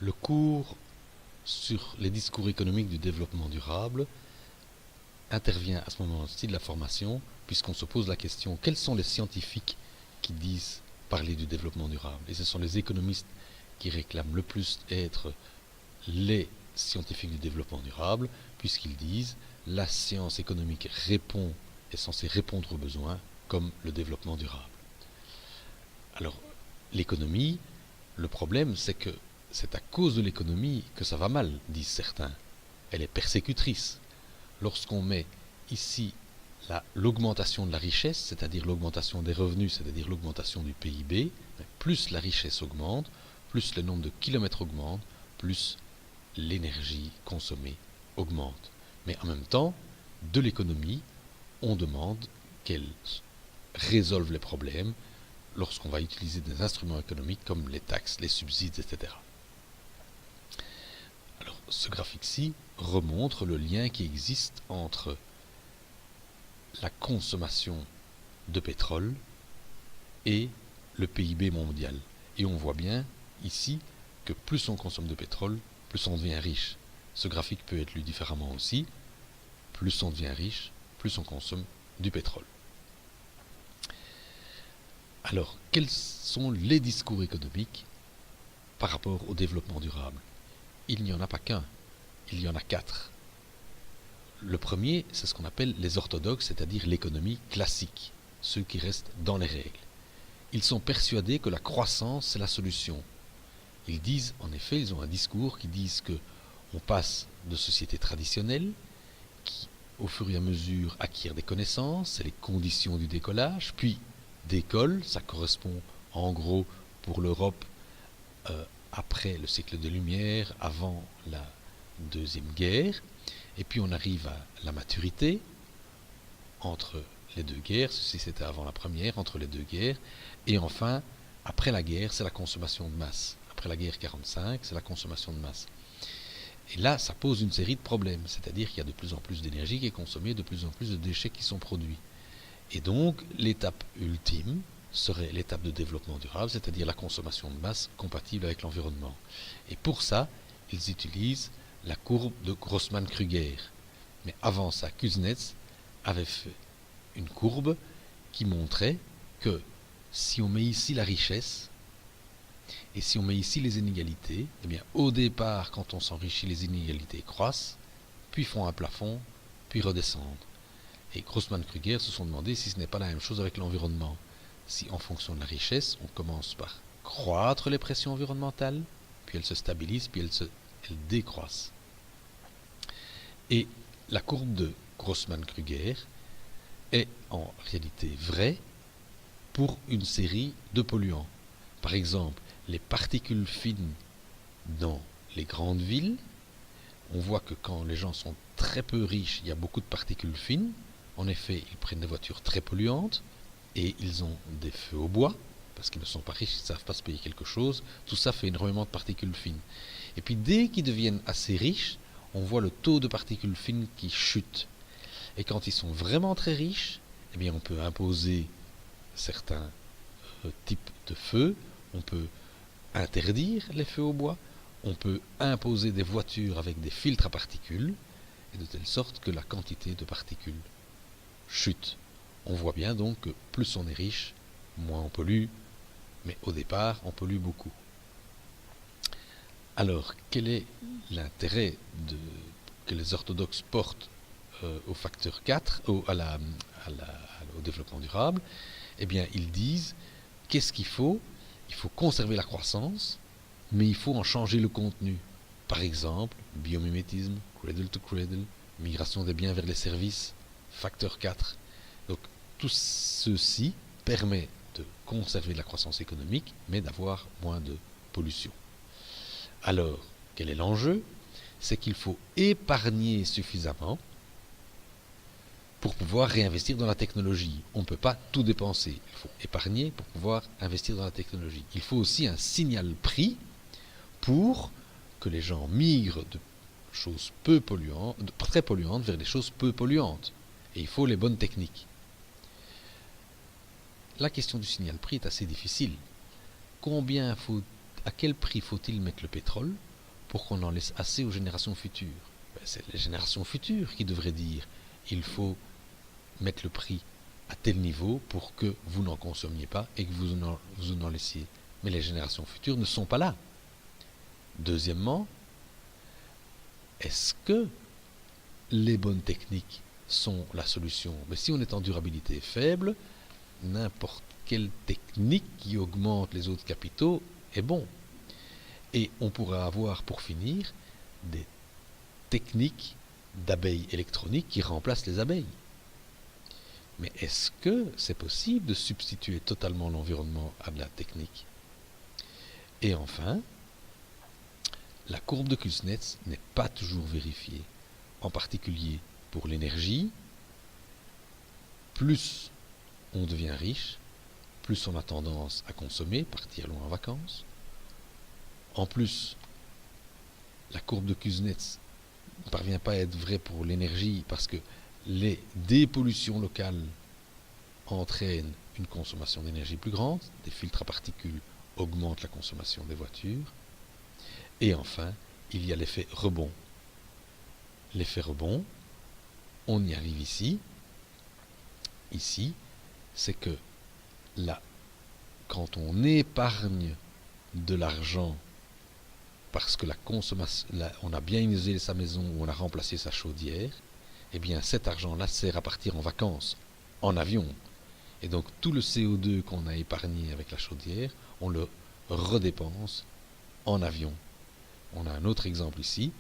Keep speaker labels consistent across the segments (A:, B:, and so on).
A: Le cours sur les discours économiques du développement durable intervient à ce moment-ci de la formation, puisqu'on se pose la question, quels sont les scientifiques qui disent parler du développement durable? Et ce sont les économistes qui réclament le plus être les scientifiques du développement durable, puisqu'ils disent la science économique est censée répondre aux besoins comme le développement durable. Alors, l'économie, le problème, c'est que c'est à cause de l'économie que ça va mal, disent certains. Elle est persécutrice. Lorsqu'on met ici l'augmentation de la richesse, c'est-à-dire l'augmentation des revenus, c'est-à-dire l'augmentation du PIB, plus la richesse augmente, plus le nombre de kilomètres augmente, plus l'énergie consommée augmente. Mais en même temps, de l'économie, on demande qu'elle résolve les problèmes lorsqu'on va utiliser des instruments économiques comme les taxes, les subsides, etc. Alors, ce graphique-ci remontre le lien qui existe entre la consommation de pétrole et le PIB mondial. Et on voit bien ici que plus on consomme de pétrole, plus on devient riche. Ce graphique peut être lu différemment aussi. Plus on devient riche, plus on consomme du pétrole. Alors, quels sont les discours économiques par rapport au développement durable? Il n'y en a pas qu'un, il y en a 4. Le premier, c'est ce qu'on appelle les orthodoxes, c'est-à-dire l'économie classique, ceux qui restent dans les règles. Ils sont persuadés que la croissance, c'est la solution. Ils disent, en effet, ils ont un discours qui disent qu'on passe de sociétés traditionnelles, qui, au fur et à mesure, acquièrent des connaissances, c'est les conditions du décollage, puis d'école, ça correspond en gros pour l'Europe après le siècle des Lumières, avant la Deuxième Guerre, et puis on arrive à la maturité entre les deux guerres, ceci c'était avant la première, entre les deux guerres, et enfin, après la guerre, c'est la consommation de masse. Après la guerre 45, c'est la consommation de masse. Et là, ça pose une série de problèmes, c'est-à-dire qu'il y a de plus en plus d'énergie qui est consommée, de plus en plus de déchets qui sont produits. Et donc, l'étape ultime serait l'étape de développement durable, c'est-à-dire la consommation de masse compatible avec l'environnement. Et pour ça, ils utilisent la courbe de Grossman-Krüger. Mais avant ça, Kuznets avait fait une courbe qui montrait que si on met ici la richesse et si on met ici les inégalités, eh bien au départ, quand on s'enrichit, les inégalités croissent, puis font un plafond, puis redescendent. Et Grossman-Krüger se sont demandé si ce n'est pas la même chose avec l'environnement. Si en fonction de la richesse, on commence par croître les pressions environnementales, puis elles se stabilisent, puis elles décroissent. Et la courbe de Grossman-Krüger est en réalité vraie pour une série de polluants. Par exemple, les particules fines dans les grandes villes. On voit que quand les gens sont très peu riches, il y a beaucoup de particules fines. En effet, ils prennent des voitures très polluantes et ils ont des feux au bois, parce qu'ils ne sont pas riches, ils ne savent pas se payer quelque chose. Tout ça fait énormément de particules fines. Et puis dès qu'ils deviennent assez riches, on voit le taux de particules fines qui chute. Et quand ils sont vraiment très riches, eh bien on peut imposer certains types de feux, on peut interdire les feux au bois, on peut imposer des voitures avec des filtres à particules, et de telle sorte que la quantité de particules chute. On voit bien donc que plus on est riche, moins on pollue, mais au départ, on pollue beaucoup. Alors, quel est l'intérêt que les orthodoxes portent au facteur 4, au développement durable? Eh bien, ils disent, qu'est-ce qu'il faut? Il faut conserver la croissance, mais il faut en changer le contenu. Par exemple, biomimétisme, cradle to cradle, migration des biens vers les services, facteur 4. Donc, tout ceci permet de conserver la croissance économique, mais d'avoir moins de pollution. Alors, quel est l'enjeu? C'est qu'il faut épargner suffisamment pour pouvoir réinvestir dans la technologie. On ne peut pas tout dépenser. Il faut épargner pour pouvoir investir dans la technologie. Il faut aussi un signal prix pour que les gens migrent de choses peu polluantes, très polluantes vers des choses peu polluantes. Et il faut les bonnes techniques. La question du signal prix est assez difficile. À quel prix faut-il mettre le pétrole pour qu'on en laisse assez aux générations futures? C'est les générations futures qui devraient dire il faut mettre le prix à tel niveau pour que vous n'en consommiez pas et que vous en laissiez. Mais les générations futures ne sont pas là. Deuxièmement, est-ce que les bonnes techniques sont la solution? Mais si on est en durabilité faible, n'importe quelle technique qui augmente les autres capitaux est bon. Et on pourra avoir, pour finir, des techniques d'abeilles électroniques qui remplacent les abeilles. Mais est-ce que c'est possible de substituer totalement l'environnement à de la technique? Et enfin, la courbe de Kuznets n'est pas toujours vérifiée, en particulier pour l'énergie. Plus on devient riche, plus on a tendance à consommer, partir loin en vacances. En plus, la courbe de Kuznets ne parvient pas à être vraie pour l'énergie parce que les dépollutions locales entraînent une consommation d'énergie plus grande, des filtres à particules augmentent la consommation des voitures. Et enfin, il y a l'effet rebond. L'effet rebond, on y arrive ici. Ici, c'est que là, quand on épargne de l'argent parce que on a bien isolé sa maison ou on a remplacé sa chaudière, eh bien cet argent-là sert à partir en vacances, en avion. Et donc tout le CO2 qu'on a épargné avec la chaudière, on le redépense en avion. On a un autre exemple ici.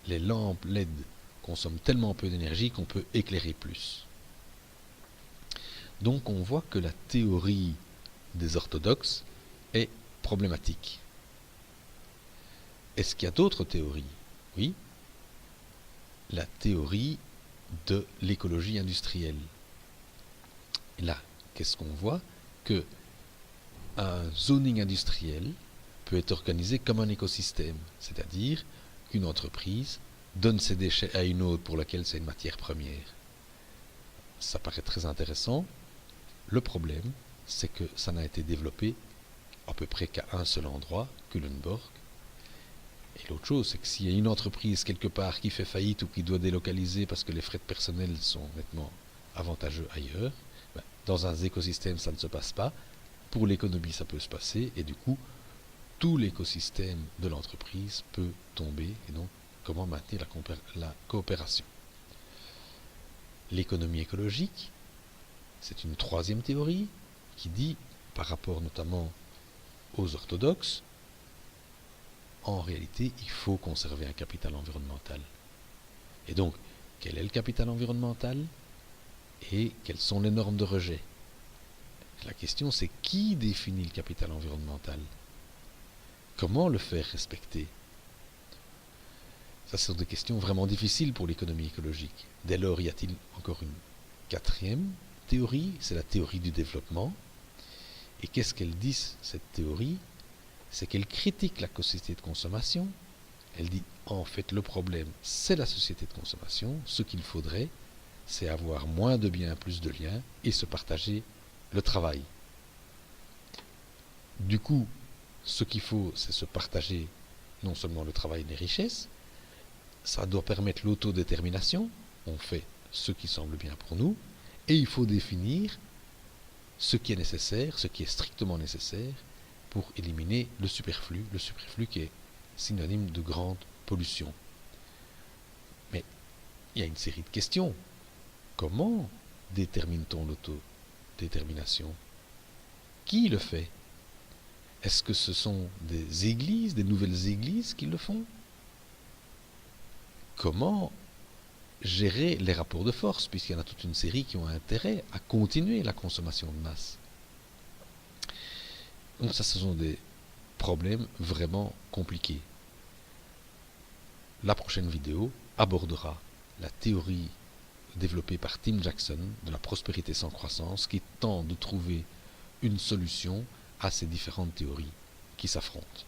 A: Les lampes LED consomment tellement peu d'énergie qu'on peut éclairer plus. Donc on voit que la théorie des orthodoxes est problématique. Est-ce qu'il y a d'autres théories? Oui. La théorie de l'écologie industrielle. Et là, qu'est-ce qu'on voit? Que un zoning industriel peut être organisé comme un écosystème, c'est-à-dire qu'une entreprise donne ses déchets à une autre pour laquelle c'est une matière première. Ça paraît très intéressant. Le problème, c'est que ça n'a été développé à peu près qu'à un seul endroit, Culemborg. Et l'autre chose, c'est que s'il y a une entreprise quelque part qui fait faillite ou qui doit délocaliser parce que les frais de personnel sont nettement avantageux ailleurs, dans un écosystème, ça ne se passe pas. Pour l'économie, ça peut se passer. Et du coup, tout l'écosystème de l'entreprise peut tomber. Et donc, comment maintenir la coopération? L'économie écologique, c'est une troisième théorie qui dit, par rapport notamment aux orthodoxes, en réalité, il faut conserver un capital environnemental. Et donc, quel est le capital environnemental et quelles sont les normes de rejet? La question, c'est qui définit le capital environnemental? Comment le faire respecter? Ça, ce sont des questions vraiment difficiles pour l'économie écologique. Dès lors, y a-t-il encore une quatrième théorie? C'est la théorie du développement. Et qu'est-ce qu'elle dit, cette théorie? C'est qu'elle critique la société de consommation. Elle dit, en fait, le problème, c'est la société de consommation. Ce qu'il faudrait, c'est avoir moins de biens, plus de liens, et se partager le travail. Du coup, ce qu'il faut, c'est se partager non seulement le travail et les richesses, ça doit permettre l'autodétermination, on fait ce qui semble bien pour nous, et il faut définir ce qui est nécessaire, ce qui est strictement nécessaire, pour éliminer le superflu qui est synonyme de grande pollution. Mais il y a une série de questions. Comment détermine-t-on l'autodétermination? Qui le fait? Est-ce que ce sont des églises, des nouvelles églises qui le font? Comment gérer les rapports de force, puisqu'il y en a toute une série qui ont intérêt à continuer la consommation de masse? Donc ça, ce sont des problèmes vraiment compliqués. La prochaine vidéo abordera la théorie développée par Tim Jackson de la prospérité sans croissance qui tente de trouver une solution à ces différentes théories qui s'affrontent.